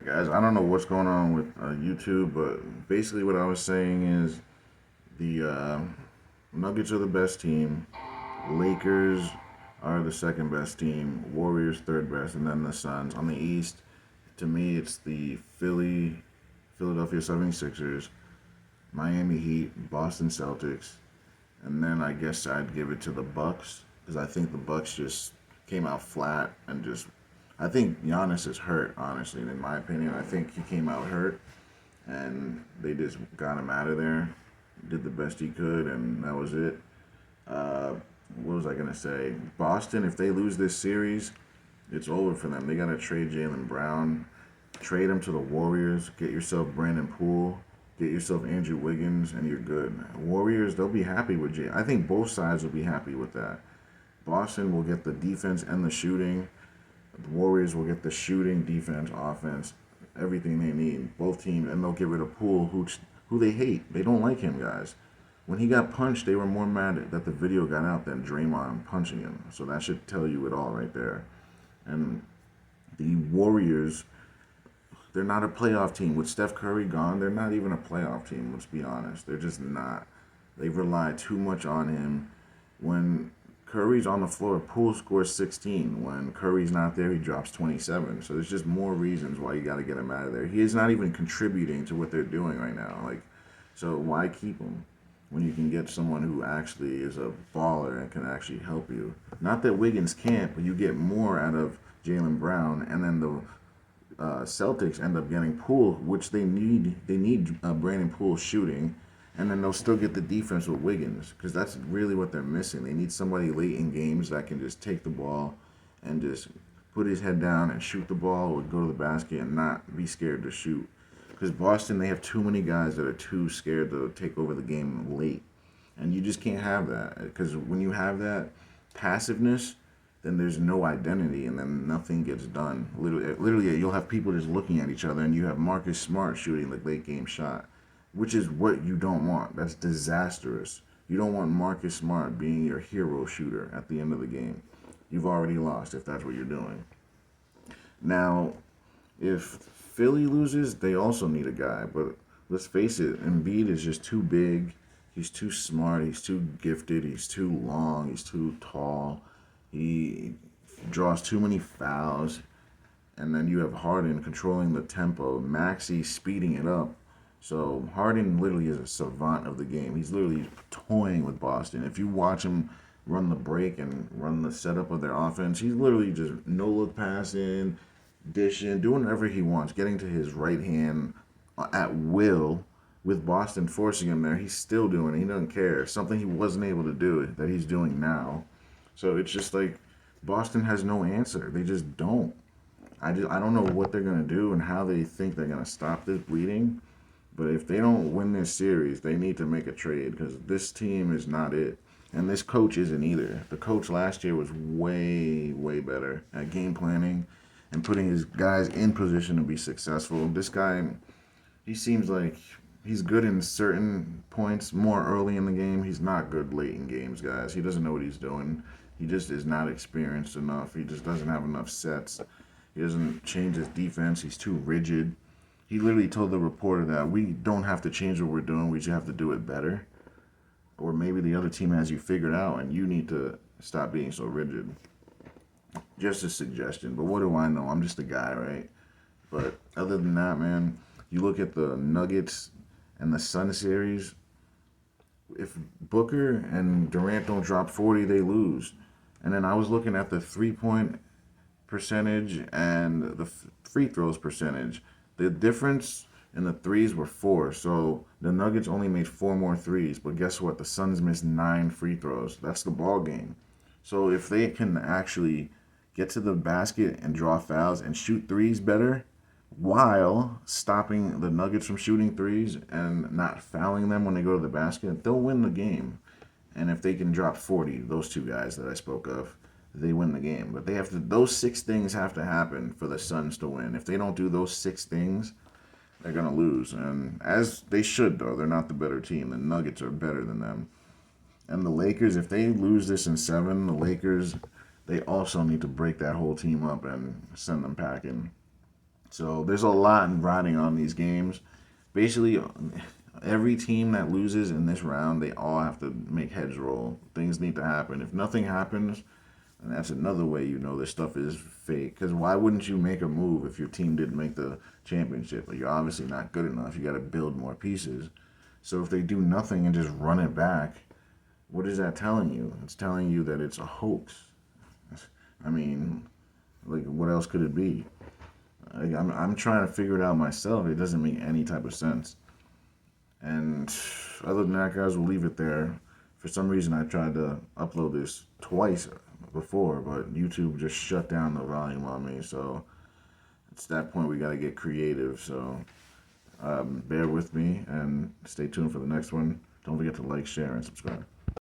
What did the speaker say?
Guys, I don't know what's going on with YouTube, but basically what I was saying is the Nuggets are the best team, Lakers are the second best team, Warriors third best, and then the Suns. On the East, to me, it's the Philadelphia 76ers, Miami Heat, Boston Celtics, and then I guess I'd give it to the Bucks because I think the Bucks just came out flat and just. I think Giannis is hurt, honestly, in my opinion. I think he came out hurt and they just got him out of there, did the best he could, and that was it. Uh, what was I gonna say? Boston, if they lose this series, it's over for them. They gotta trade Jalen Brown, trade him to the Warriors, get yourself Brandon Poole, get yourself Andrew Wiggins, and you're good. Warriors, they'll be happy with Jay. I think both sides will be happy with that. Boston will get the defense and the shooting. The Warriors will get the shooting, defense, offense, everything they need. Both teams, and they'll get rid of Poole, who they hate. They don't like him, guys. When he got punched, they were more mad that the video got out than Draymond punching him. So that should tell you it all right there. And the Warriors, they're not a playoff team. With Steph Curry gone, they're not even a playoff team, let's be honest. They're just not. They rely too much on him. When Curry's on the floor, Poole scores 16. When Curry's not there, he drops 27. So there's just more reasons why you got to get him out of there. He is not even contributing to what they're doing right now. So why keep him when you can get someone who actually is a baller and can actually help you? Not that Wiggins can't, but you get more out of Jalen Brown, and then the Celtics end up getting Poole, which they need. They need Brandon Poole shooting, and then they'll still get the defense with Wiggins because that's really what they're missing. They need somebody late in games that can just take the ball and just put his head down and shoot the ball or go to the basket and not be scared to shoot. Because Boston, they have too many guys that are too scared to take over the game late, and you just can't have that because when you have that passiveness, then there's no identity and then nothing gets done. Literally, you'll have people just looking at each other and you have Marcus Smart shooting the late game shot, which is what you don't want. That's disastrous. You don't want Marcus Smart being your hero shooter at the end of the game. You've already lost if that's what you're doing. Now, if Philly loses, they also need a guy, but let's face it, Embiid is just too big. He's too smart. He's too gifted. He's too long. He's too tall. He draws too many fouls, and then you have Harden controlling the tempo, Maxey speeding it up. So Harden literally is a savant of the game. He's literally toying with Boston. If you watch him run the break and run the setup of their offense, he's literally just no look passing, dishing, doing whatever he wants, getting to his right hand at will. With Boston forcing him there, he's still doing it. He doesn't care. Something he wasn't able to do that he's doing now. So it's just like Boston has no answer. They just don't. I don't know what they're gonna do and how they think they're gonna stop this bleeding. But if they don't win this series, they need to make a trade because this team is not it, and this coach isn't either. The coach last year was way better at game planning and putting his guys in position to be successful. This guy, he seems like he's good in certain points, more early in the game. He's not good late in games, guys. He doesn't know what he's doing. He just is not experienced enough. He just doesn't have enough sets. He doesn't change his defense. He's too rigid. He literally told the reporter that we don't have to change what we're doing. We just have to do it better. Or maybe the other team has you figured out and you need to stop being so rigid. Just a suggestion. But what do I know? I'm just a guy, right? But other than that, man, you look at the Nuggets and the Sun series. If Booker and Durant don't drop 40, they lose. And then I was looking at the 3-point percentage and the free throws percentage. The difference in the threes were 4. So the Nuggets only made 4 more threes. But guess what? The Suns missed 9 free throws. That's the ball game. So if they can actually get to the basket and draw fouls and shoot threes better, while stopping the Nuggets from shooting threes and not fouling them when they go to the basket, they'll win the game. And if they can drop 40, those two guys that I spoke of, they win the game. But they have to; those 6 things have to happen for the Suns to win. If they don't do those 6 things, they're gonna lose. And as they should, though, they're not the better team. The Nuggets are better than them. And the Lakers, if they lose this in 7, the Lakers, they also need to break that whole team up and send them packing. So there's a lot riding on these games. Basically, every team that loses in this round, they all have to make heads roll. Things need to happen. If nothing happens, and that's another way you know this stuff is fake. Because why wouldn't you make a move if your team didn't make the championship? Like, you're obviously not good enough. You got to build more pieces. So if they do nothing and just run it back, what is that telling you? It's telling you that it's a hoax. I mean, like, what else could it be? I'm trying to figure it out myself. It doesn't make any type of sense. And other than that, guys, we'll leave it there. For some reason, I tried to upload this twice before, but YouTube just shut down the volume on me. So it's that point we got to get creative. So bear with me and stay tuned for the next one. Don't forget to like, share, and subscribe.